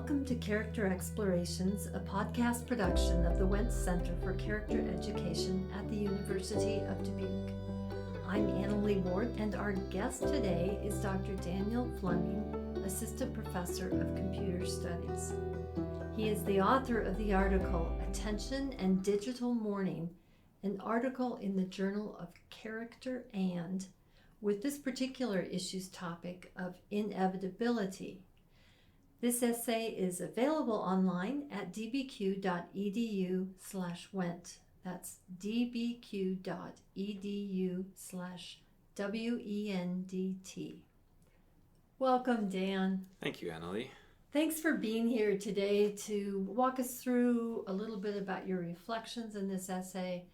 Welcome to Character Explorations, a podcast production of the Wendt Center for Character Education at the University of Dubuque. I'm Annalee and our guest today is Dr. Daniel Fleming, Assistant Professor of Computer Studies. He is the author of the article Attention and Digital Mourning, an article in the Journal of Character and, with this particular issue's topic of inevitability. This essay is available online at dbq.edu/Wendt. That's dbq.edu/WENDT. Welcome, Dan. Thank you, Annalee. Thanks for being here today to walk us through a little bit about your reflections in this essay.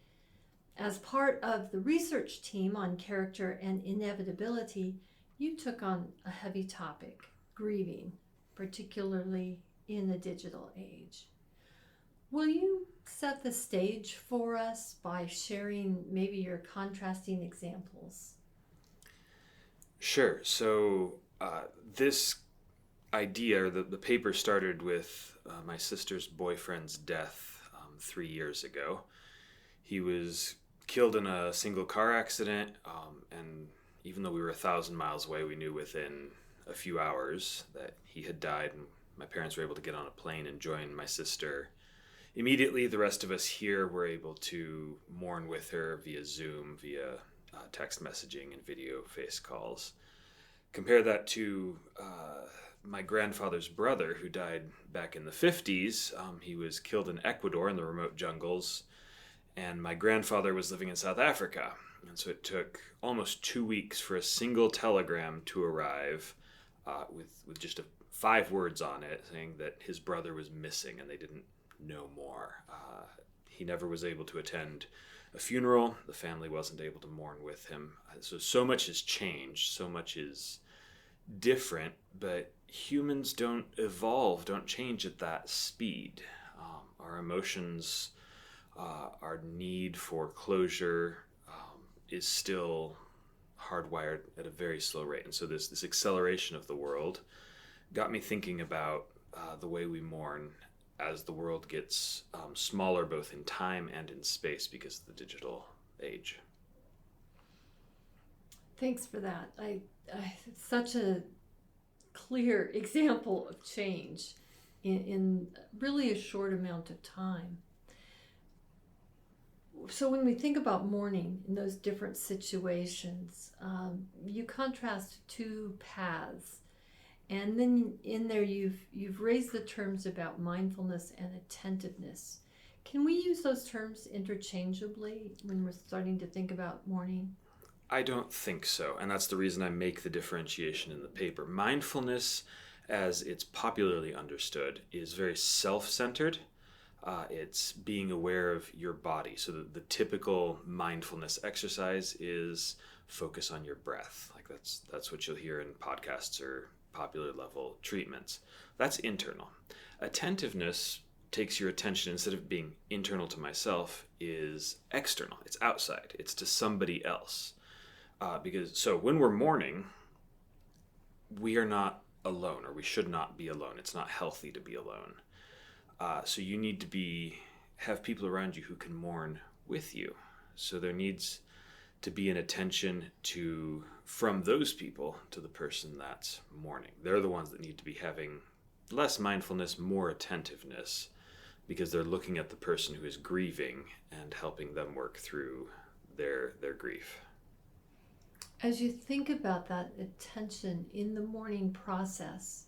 As part of the research team on character and inevitability, you took on a heavy topic, grieving, particularly in the digital age. Will you set the stage for us by sharing maybe your contrasting examples? Sure. So this idea, or the paper started with my sister's boyfriend's death 3 years ago. He was killed in a single car accident, and even though we were 1,000 miles away, we knew within a few hours that he had died, and my parents were able to get on a plane and join my sister immediately. The rest of us here were able to mourn with her via Zoom, via text messaging and video face calls. Compare that to my grandfather's brother, who died back in the 50s. He was killed in Ecuador in the remote jungles, and my grandfather was living in South Africa. And so it took almost 2 weeks for a single telegram to arrive with just 5 words on it saying that his brother was missing and they didn't know more. He never was able to attend a funeral. The family wasn't able to mourn with him. So much has changed. So much is different, but humans don't evolve, don't change at that speed. Our emotions, our need for closure is still hardwired at a very slow rate. And so this acceleration of the world got me thinking about the way we mourn as the world gets smaller, both in time and in space, because of the digital age. Thanks for that. Such a clear example of change in really a short amount of time. So when we think about mourning in those different situations, you contrast 2 paths, and then in there you've raised the terms about mindfulness and attentiveness. Can we use those terms interchangeably when we're starting to think about mourning? I don't think so, and that's the reason I make the differentiation in the paper. Mindfulness, as it's popularly understood, is very self-centered. It's being aware of your body. So the typical mindfulness exercise is focus on your breath. Like that's what you'll hear in podcasts or popular level treatments. That's internal. Attentiveness takes your attention, instead of being internal to myself, is external. It's outside. It's to somebody else. So when we're mourning, we are not alone, or we should not be alone. It's not healthy to be alone. So you need to have people around you who can mourn with you. So there needs to be an attention from those people to the person that's mourning. They're the ones that need to be having less mindfulness, more attentiveness, because they're looking at the person who is grieving and helping them work through their grief. As you think about that attention in the mourning process,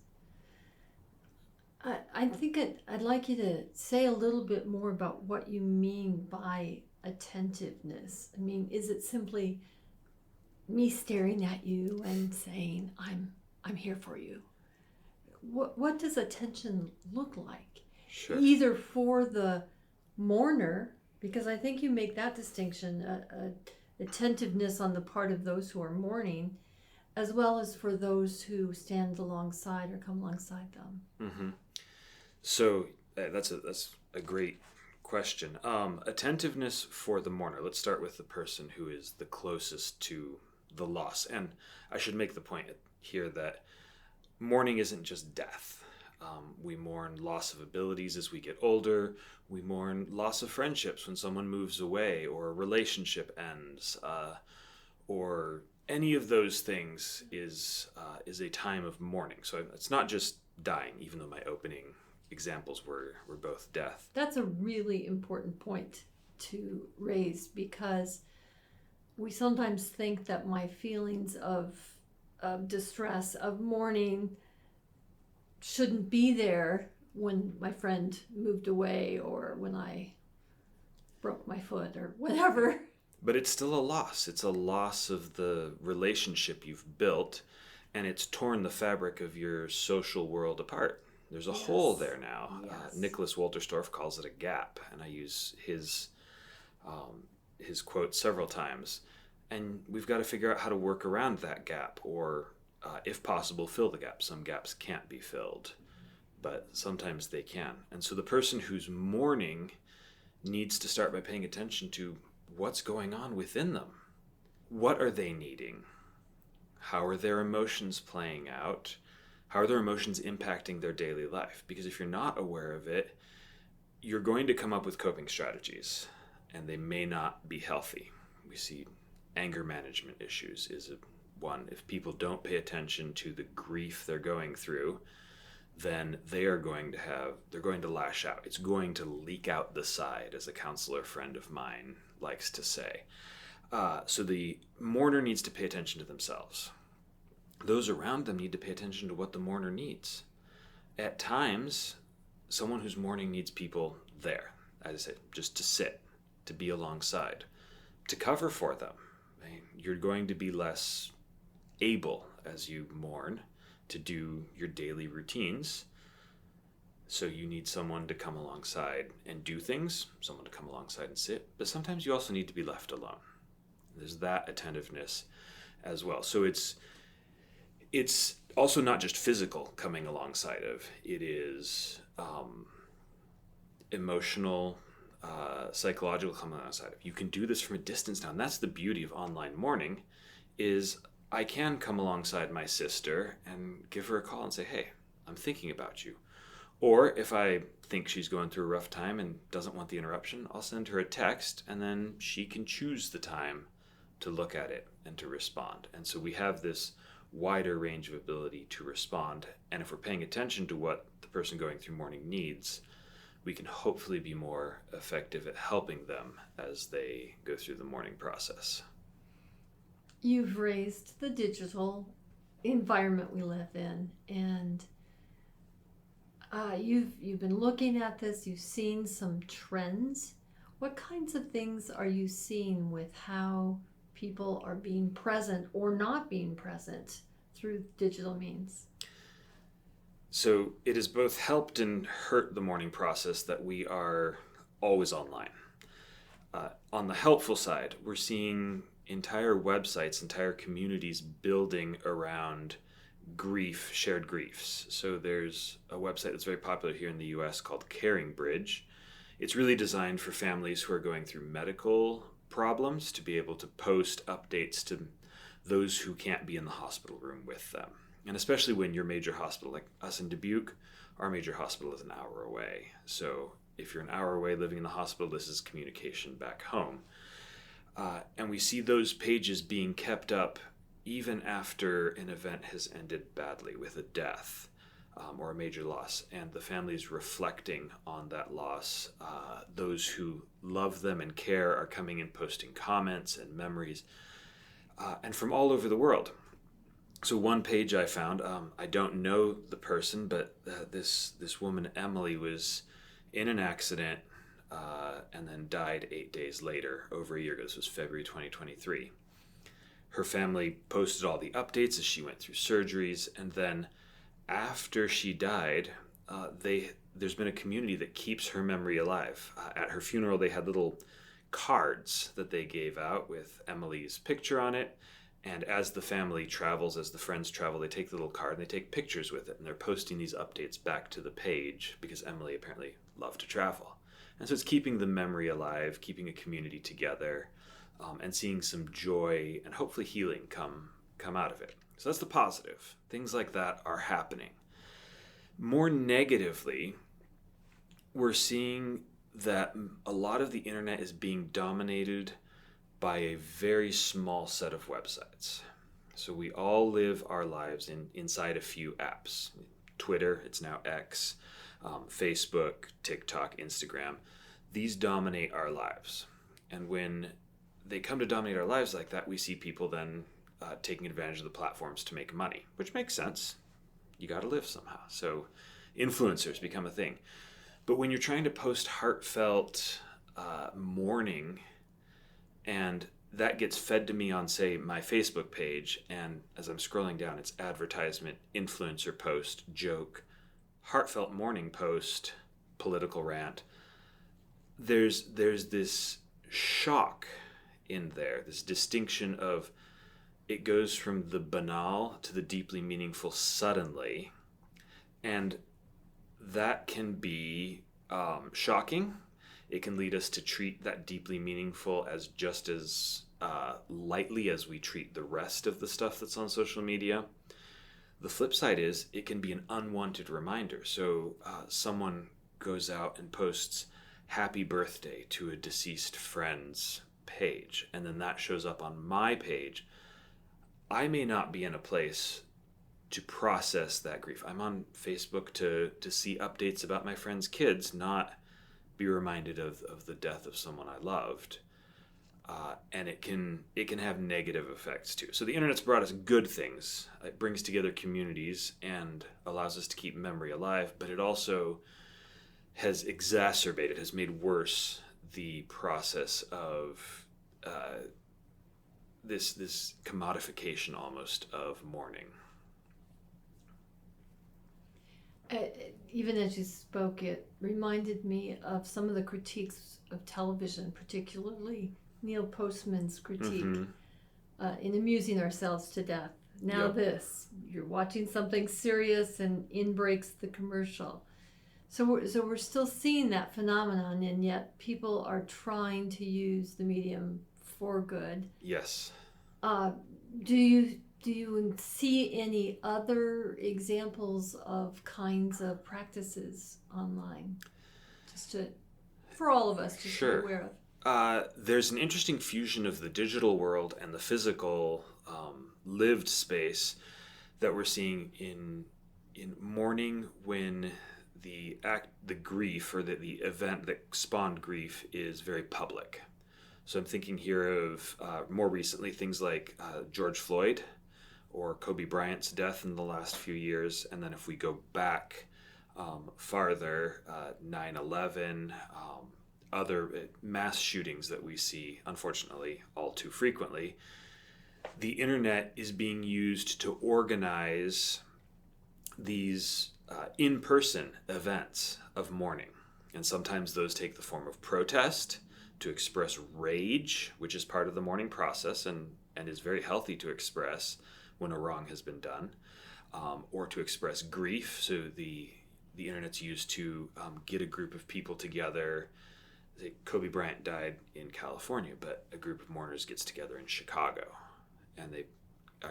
I think I'd like you to say a little bit more about what you mean by attentiveness. I mean, is it simply me staring at you and saying, I'm here for you? What does attention look like? Sure. Either for the mourner, because I think you make that distinction, attentiveness on the part of those who are mourning, as well as for those who stand alongside or come alongside them. Mm-hmm. So that's a great question. Attentiveness for the mourner. Let's start with the person who is the closest to the loss. And I should make the point here that mourning isn't just death. We mourn loss of abilities as we get older. We mourn loss of friendships when someone moves away or a relationship ends, or any of those things is a time of mourning. So it's not just dying, even though my opening examples were both death. That's a really important point to raise, because we sometimes think that my feelings of distress, of mourning, shouldn't be there when my friend moved away or when I broke my foot or whatever. But it's still a loss. It's a loss of the relationship you've built, and it's torn the fabric of your social world apart. There's a hole there now. Yes. Nicholas Wolterstorff calls it a gap, and I use his quote several times. And we've got to figure out how to work around that gap, or if possible, fill the gap. Some gaps can't be filled, but sometimes they can. And so the person who's mourning needs to start by paying attention to what's going on within them. What are they needing? How are their emotions playing out? How are their emotions impacting their daily life? Because if you're not aware of it, you're going to come up with coping strategies, and they may not be healthy. We see anger management issues is one. If people don't pay attention to the grief they're going through, then they're going to lash out. It's going to leak out the side, as a counselor friend of mine likes to say. So the mourner needs to pay attention to themselves. Those around them need to pay attention to what the mourner needs. At times, someone who's mourning needs people there, as I said, just to sit, to be alongside, to cover for them. You're going to be less able as you mourn to do your daily routines. So you need someone to come alongside and do things, someone to come alongside and sit, but sometimes you also need to be left alone. There's that attentiveness as well. So it's also not just physical coming alongside of, it is emotional, psychological coming alongside of. You can do this from a distance now, and that's the beauty of online mourning, is I can come alongside my sister and give her a call and say, hey, I'm thinking about you. Or if I think she's going through a rough time and doesn't want the interruption, I'll send her a text, and then she can choose the time to look at it and to respond. And so we have this wider range of ability to respond. And if we're paying attention to what the person going through mourning needs, we can hopefully be more effective at helping them as they go through the mourning process. You've raised the digital environment we live in, and you've been looking at this. You've seen some trends. What kinds of things are you seeing with how people are being present or not being present through digital means? So it has both helped and hurt the mourning process that we are always online. On the helpful side, we're seeing entire websites, entire communities building around grief, shared griefs. So there's a website that's very popular here in the US called Caring Bridge. It's really designed for families who are going through medical problems to be able to post updates to those who can't be in the hospital room with them. And especially when your major hospital, like us in Dubuque, our major hospital is an hour away. So if you're an hour away living in the hospital, this is communication back home. And we see those pages being kept up even after an event has ended badly with a death or a major loss, and the families reflecting on that loss. Those who love them and care are coming and posting comments and memories, and from all over the world. So one page I found, I don't know the person, but this woman, Annalee, was in an accident and then died 8 days later, over a year ago. This was February 2023. Her family posted all the updates as she went through surgeries, and then after she died, there's been a community that keeps her memory alive. At her funeral, they had little cards that they gave out with Emily's picture on it, and as the family travels, as the friends travel, they take the little card and they take pictures with it, and they're posting these updates back to the page because Annalee apparently loved to travel. And so it's keeping the memory alive, keeping a community together, and seeing some joy and hopefully healing come out of it. So that's the positive. Things like that are happening. More negatively, we're seeing that a lot of the internet is being dominated by a very small set of websites. So we all live our lives inside a few apps. Twitter, it's now X, Facebook, TikTok, Instagram. These dominate our lives. And when they come to dominate our lives like that, we see people then taking advantage of the platforms to make money, which makes sense. You got to live somehow. So influencers become a thing. But when you're trying to post heartfelt mourning, and that gets fed to me on, say, my Facebook page, and as I'm scrolling down, it's advertisement, influencer post, joke, heartfelt mourning post, political rant. There's this shock in there, this distinction of it goes from the banal to the deeply meaningful suddenly, and that can be shocking. It can lead us to treat that deeply meaningful as just as lightly as we treat the rest of the stuff that's on social media. The flip side is it can be an unwanted reminder. So someone goes out and posts happy birthday to a deceased friend's page, and then that shows up on my page. I may not be in a place to process that grief. I'm on Facebook to see updates about my friend's kids, not be reminded of the death of someone I loved. And it can have negative effects too. So the internet's brought us good things. It brings together communities and allows us to keep memory alive, but it also has made worse the process of this commodification almost of mourning. Even as you spoke, it reminded me of some of the critiques of television, particularly Neil Postman's critique in Amusing Ourselves to Death. Now this, you're watching something serious and in breaks the commercial. So we're still seeing that phenomenon, and yet people are trying to use the medium for good. Yes. Do you see any other examples of kinds of practices online? Just for all of us to be aware of. There's an interesting fusion of the digital world and the physical lived space that we're seeing in mourning when the grief or the event that spawned grief is very public. So I'm thinking here of more recently things like George Floyd or Kobe Bryant's death in the last few years. And then if we go back farther, 9/11, other mass shootings that we see, unfortunately, all too frequently, the internet is being used to organize these in-person events of mourning. And sometimes those take the form of protest to express rage, which is part of the mourning process and is very healthy to express when a wrong has been done, or to express grief. So the internet's used to get a group of people together. Kobe Bryant died in California, but a group of mourners gets together in Chicago, and they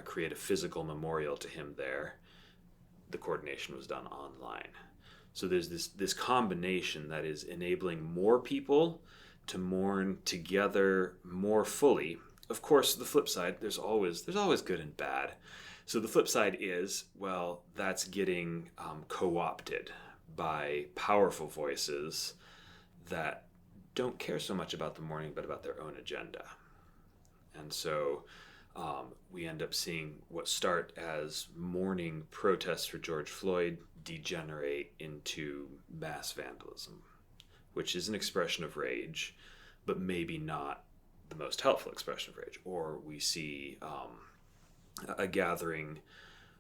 create a physical memorial to him there. The coordination was done online. So there's this combination that is enabling more people to mourn together more fully. Of course, the flip side, there's always good and bad. So the flip side is, well, that's getting co-opted by powerful voices that don't care so much about the mourning, but about their own agenda. And so we end up seeing what start as mourning protests for George Floyd degenerate into mass vandalism, which is an expression of rage, but maybe not the most helpful expression of rage. Or we see a gathering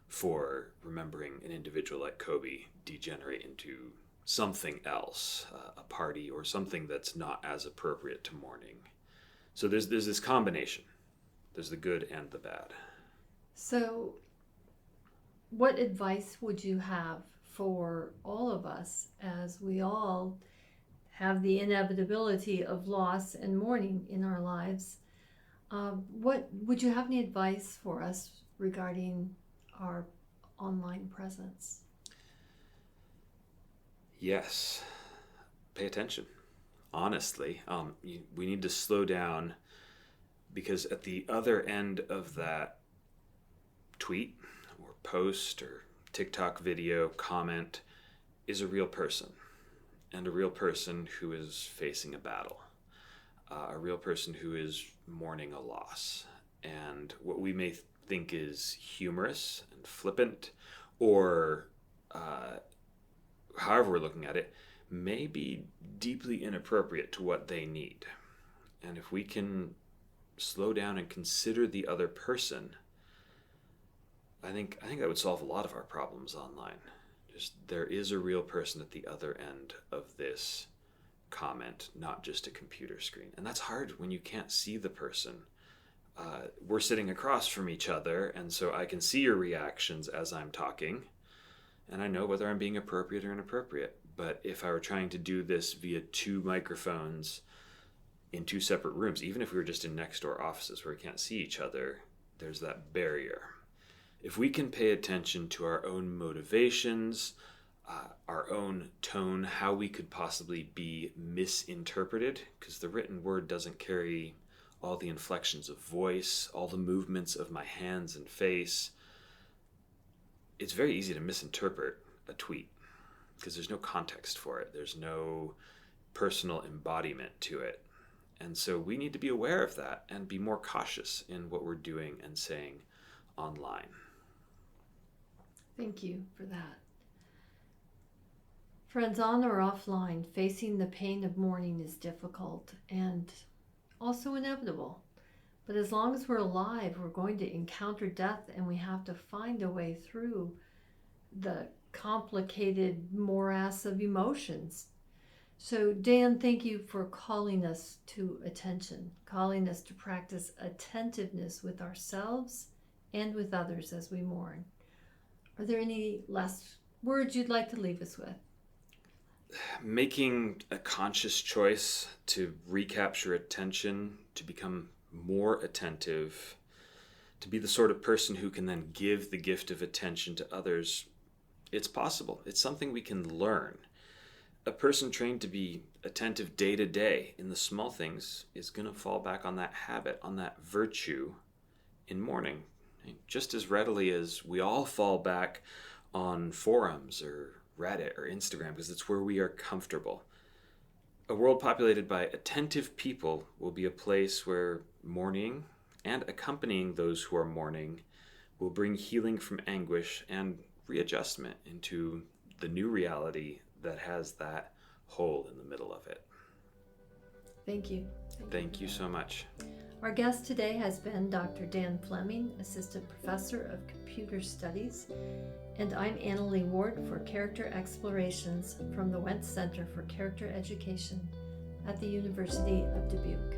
for remembering an individual like Kobe degenerate into something else, a party or something that's not as appropriate to mourning. So there's this combination. There's the good and the bad. So what advice would you have for all of us as we all have the inevitability of loss and mourning in our lives? What would you have any advice for us regarding our online presence? Yes. Pay attention. Honestly, we need to slow down, because at the other end of that tweet or post or TikTok video comment is a real person, and a real person who is facing a battle, a real person who is mourning a loss. And what we may think is humorous and flippant, or however we're looking at it, may be deeply inappropriate to what they need. And if we can slow down and consider the other person, I think that would solve a lot of our problems online. Just, there is a real person at the other end of this comment, not just a computer screen. And that's hard when you can't see the person. We're sitting across from each other, and so I can see your reactions as I'm talking, and I know whether I'm being appropriate or inappropriate. But if I were trying to do this via two microphones in two separate rooms, even if we were just in next door offices where we can't see each other, there's that barrier. If we can pay attention to our own motivations, our own tone, how we could possibly be misinterpreted, because the written word doesn't carry all the inflections of voice, all the movements of my hands and face. It's very easy to misinterpret a tweet because there's no context for it. There's no personal embodiment to it. And so we need to be aware of that and be more cautious in what we're doing and saying online. Thank you for that. Friends, on or offline, facing the pain of mourning is difficult and also inevitable. But as long as we're alive, we're going to encounter death, and we have to find a way through the complicated morass of emotions. So, Dan, thank you for calling us to attention, calling us to practice attentiveness with ourselves and with others as we mourn. Are there any last words you'd like to leave us with? Making a conscious choice to recapture attention, to become more attentive, to be the sort of person who can then give the gift of attention to others, it's possible. It's something we can learn. A person trained to be attentive day to day in the small things is going to fall back on that habit, on that virtue in mourning, just as readily as we all fall back on forums or Reddit or Instagram, because it's where we are comfortable. A world populated by attentive people will be a place where mourning and accompanying those who are mourning will bring healing from anguish and readjustment into the new reality that has that hole in the middle of it. Thank you. Thank you so much. Our guest today has been Dr. Dan Fleming, Assistant Professor of Computer Studies, and I'm Annalee Ward for Character Explorations from the Wendt Center for Character Education at the University of Dubuque.